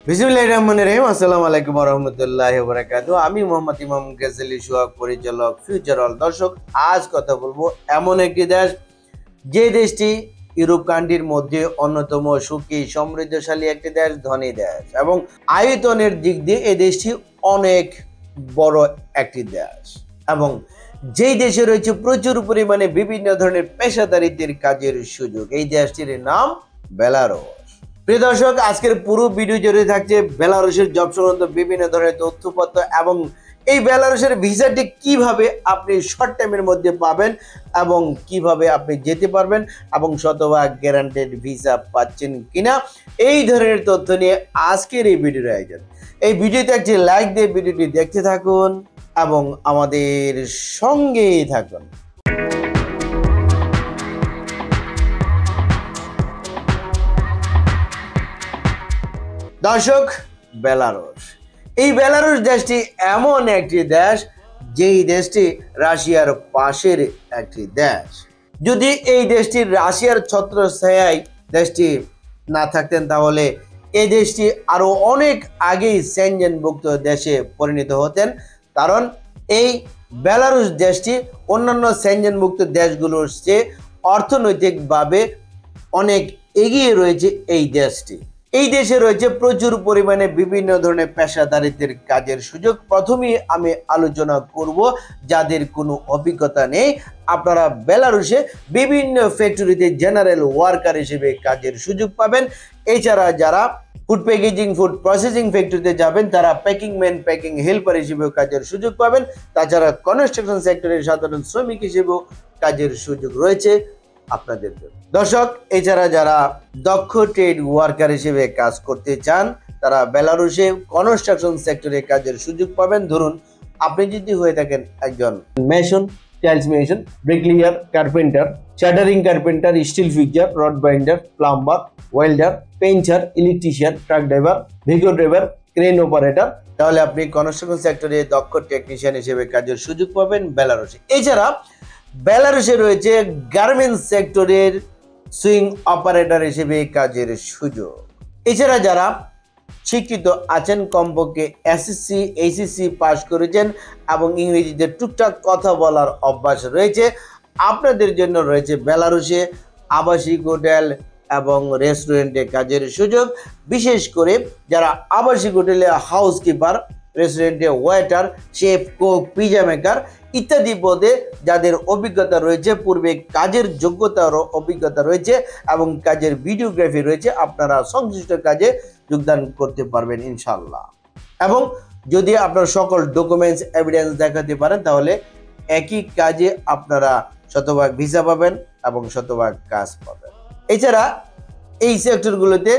বিসমিল্লাহির রহমানির রহিম। আসসালামু আলাইকুম ওয়া রাহমাতুল্লাহি ওয়া বারাকাতুহু। আমি মোহাম্মদ ইমাম গাজী সোহাগ, পরিচালক ফিউচার। দর্শক, আজ কথা বলবো এমন একটি দেশ, যে দেশটি ইউরোপ কান্ট্রির মধ্যে অন্যতম সুখী সমৃদ্ধশালী একটি দেশ, ধনী দেশ, এবং আয়তনের দিক দিয়ে এই দেশটি অনেক বড় একটি দেশ, এবং যেই দেশে রয়েছে প্রচুর পরিমাণে বিভিন্ন ধরনের পেশাদারিত্বের কাজের সুযোগ। এই দেশটির নাম বেলারুশ। প্রিয় দর্শক, আজকের পুরো ভিডিও জুড়ে থাকছে বেলারুশের জব সংক্রান্ত বিভিন্ন ধরনের তথ্যপত্র, এবং এই বেলারুশের ভিসাটি কিভাবে আপনি শর্ট টাইমের মধ্যে পাবেন এবং কিভাবে আপনি যেতে পারবেন, এবং শতভাগ গ্যারান্টেড ভিসা পাচ্ছেন কিনা, এই ধরনের তথ্য নিয়ে আজকের এই ভিডিওর আয়োজন। এই ভিডিওতে একটি লাইক দিয়ে ভিডিওটি দেখতে থাকুন এবং আমাদের সঙ্গেই থাকুন। দর্শক, বেলারুশ, এই বেলারুশ দেশটি এমন একটি দেশ, যেই দেশটি রাশিয়ার পাশের একটি দেশ। যদি এই দেশটি রাশিয়ার ছত্রছায়ায় দেশটি না থাকতেন, তাহলে এই দেশটি আরো অনেক আগেই সেনজেনভুক্ত দেশে পরিণত হতেন, কারণ এই বেলারুশ দেশটি অন্যান্য সেনজেনভুক্ত দেশগুলোর চেয়ে অর্থনৈতিকভাবে অনেক এগিয়ে রয়েছে। এই দেশটি, এই দেশে রয়েছে প্রচুর পরিমাণে বিভিন্ন ধরনের পেশাদারিত্বের কাজের সুযোগ। প্রথমেই আমি আলোচনা করব যাদের কোনো অভিজ্ঞতা নেই। আপনারা বেলারুশে বিভিন্ন ফ্যাক্টরিতে জেনারেল ওয়ার্কার হিসেবে কাজের সুযোগ পাবেন। এছাড়া যারা ফুড প্যাকেজিং, ফুড প্রসেসিং ফ্যাক্টরিতে যাবেন, তারা প্যাকিং ম্যান, প্যাকিং হেল্পার হিসেবেও কাজের সুযোগ পাবেন। তাছাড়া কনস্ট্রাকশন সেক্টরের সাধারণ শ্রমিক হিসেবেও কাজের সুযোগ রয়েছে আপনাদের জন্য। দর্শক, এছাড়া যারা দক্ষ ট্রেড ওয়ার্কার হিসেবে কাজ করতে চান, তারা বেলারুশে কনস্ট্রাকশন সেক্টরে কাজের সুযোগ পাবেন। ধরুন, আপনি যদি হয়ে থাকেন একজন mason, tiles mason, bricklayer, carpenter, shuttering carpenter, steel fixer, rod binder, plumber, welder, painter, electrician, truck driver, ভিগো ড্রাইভার, ক্রেন অপারেটর, তাহলে আপনি কনস্ট্রাকশন সেক্টরে দক্ষ টেকনিশিয়ান হিসেবে কাজের সুযোগ পাবেন বেলারুশে। এছাড়া বেলারুশে রয়েছে গার্মেন্টস সেক্টরের সুইং অপারেটর হিসেবে কাজের সুযোগ। এছাড়া যারা শিক্ষিত আছেন, কমপক্ষে এসএসসি, এইচএসসি পাস করেছেন এবং ইংরেজিতে টুকটাক কথা বলার অভ্যাস রয়েছে, আপনাদের জন্য রয়েছে বেলারুশে আবাসিক হোটেল এবং রেস্টুরেন্টে কাজের সুযোগ। বিশেষ করে যারা আবাসিক হোটেলে হাউসকিপার, রেস্টুরেন্টে waiter, chef, cook, pizza maker ইত্যাদি পদে যাদের অভিজ্ঞতা রয়েছে, পূর্বে কাজের যোগ্যতার অভিজ্ঞতা রয়েছে এবং কাজের ভিডিওগ্রাফি রয়েছে, আপনারা সংশ্লিষ্ট কাজে যোগদান করতে পারবেন ইনশাল্লাহ। এবং যদি আপনার সকল ডকুমেন্টস, এভিডেন্স দেখাতে পারেন, তাহলে একই কাজে আপনারা শতভাগ ভিসা পাবেন এবং শতভাগ কাজ পাবেন। এছাড়া এই সেক্টরগুলোতে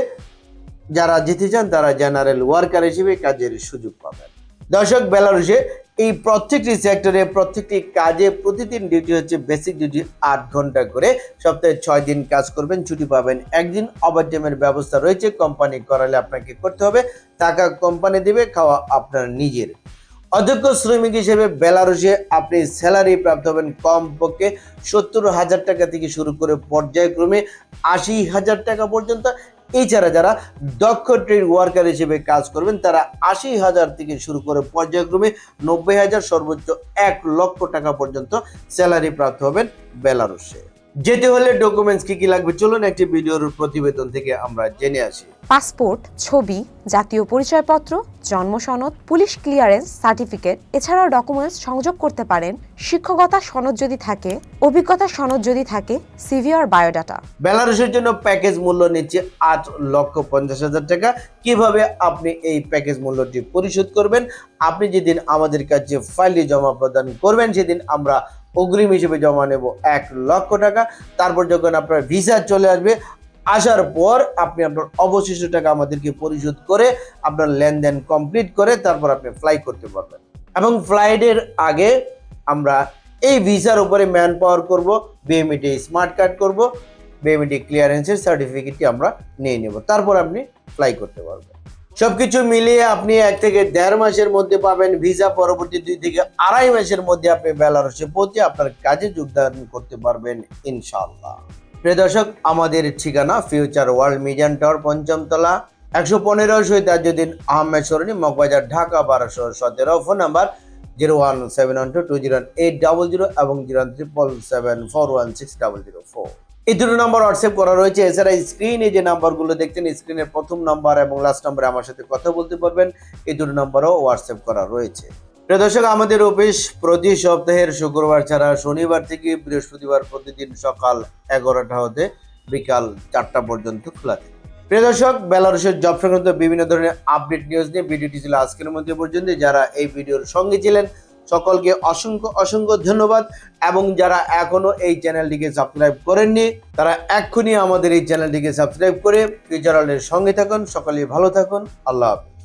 যারা যেতে চান, তারা জেনারেল ওয়ার্কার হিসেবে কাজের সুযোগ পাবেন। দর্শক, বেলারুশে এই প্রত্যেকটি সেক্টরে, প্রত্যেকটি কাজে প্রতিদিন ডিউটি হচ্ছে বেসিক ডিউটি 8 ঘন্টা করে। সপ্তাহে 6 দিন কাজ করবেন, ছুটি পাবেন একদিন। ওভারটাইমের ব্যবস্থা রয়েছে, কোম্পানি করালে আপনাকে করতে হবে, টাকা কোম্পানি দেবে, খাওয়া আপনার নিজের। অধ্যক্ষ শ্রমিক হিসেবে বেলারুশে আপনি স্যালারি প্রাপ্ত হবেন কমপক্ষে 70,000 টাকা থেকে শুরু করে পর্যায়ক্রমে 80,000 টাকা পর্যন্ত। এছাড়া যারা দক্ষ ট্রেড ওয়ার্কার হিসেবে কাজ করবেন, তারা 80,000 থেকে শুরু করে পর্যায়ক্রমে 90,000, সর্বোচ্চ 1 লক্ষ টাকা পর্যন্ত স্যালারি প্রাপ্ত হবেন বেলারুশে। যেতে হলে ডকুমেন্টস কি কি লাগবে, চলুন একটি ভিডিওর প্রতিবেদন থেকে আমরা জেনে আসি। পাসপোর্ট, ছবি, জাতীয় পরিচয়পত্র, জন্ম সনদ, পুলিশ ক্লিয়ারেন্স সার্টিফিকেট, এছাড়াও ডকুমেন্টস সংযোগ করতে পারেন শিক্ষকতা সনদ যদি থাকে, অভিজ্ঞতা সনদ যদি থাকে, সিভি আর বায়োডাটা। বেলারুশের জন্য প্যাকেজ মূল্য নিচ্ছে 8,50,000 টাকা। কিভাবে আপনি এই প্যাকেজ মূল্যটি পরিশোধ করবেন? আপনি যেদিন আমাদের কাছে ফাইলটি জমা প্রদান করবেন, সেদিন আমরা অগ্রিম হিসেবে জমা নেব 1 লক্ষ টাকা। তারপর যখন আপনার ভিসা চলে আসবে, আসার পর আপনি আপনার অবশিষ্ট টাকা আমাদেরকে পরিশোধ করে আপনার লেনদেন কমপ্লিট করে তারপর আপনি ফ্লাই করতে পারবেন। এবং ফ্লাইটের আগে আমরা এই ভিসার উপরে ম্যান পাওয়ার করব, বিএমইটি স্মার্ট কার্ড করব, বিএমইটি ক্লিয়ারেন্সের সার্টিফিকেটটি আমরা নিয়ে নেব, তারপর আপনি ফ্লাই করতে পারবেন। সবকিছু মিলিয়ে আপনি 1 থেকে 1.5 মাসের মধ্যে পাবেন ভিসা। পরবর্তী 2 থেকে 2.5 মাসের মধ্যে আপনি বেলারুশে পৌঁছে আপনার কাজে যোগদান করতে পারবেন ইনশাআল্লাহ। প্রিয় দর্শক, আমাদের ঠিকানা ফিউচার ওয়ার্ল্ড মিজান টাওয়ার, 5ম তলা, 115 শহীদ তাজউদ্দিন আহমেদ সরণি, মগবাজার, ঢাকা 1217। ফোন নাম্বার 017120800 এবং 03777416004। এই দুটো নাম্বার হোয়াটসঅ্যাপ করা রয়েছে। এছাড়া স্ক্রিনে যে নাম্বারগুলো দেখছেন, স্ক্রিনের প্রথম নাম্বার এবং লাস্ট নাম্বারে আমার সাথে কথা বলতে পারবেন। এই দুটো নাম্বারও হোয়াটসঅ্যাপ করা রয়েছে। প্রিয় দর্শক, আমাদের অফিস প্রতি সপ্তাহের শুক্রবার ছাড়া শনিবার থেকে বৃহস্পতিবার প্রতিদিন সকাল 11টা হতে বিকাল 4টা পর্যন্ত খোলা থাকে। প্রিয় দর্শক, বেলারুশের জব সংক্রান্ত বিভিন্ন ধরনের আপডেট নিউজ নিয়ে ভিডিওটি ছিল আজকের মধ্যে পর্যন্ত। যারা এই ভিডিওর সঙ্গে ছিলেন সকলকে অসংখ্য অসংখ্য ধন্যবাদ, এবং যারা এখনো এই চ্যানেলটিকে সাবস্ক্রাইব করেননি তারা এক্ষুনি আমাদের এই চ্যানেলটিকে সাবস্ক্রাইব করে ফিউচার ওয়ার্ল্ডের সঙ্গে থাকুন। সকলেই ভালো থাকুন। আল্লাহ হাফেজ।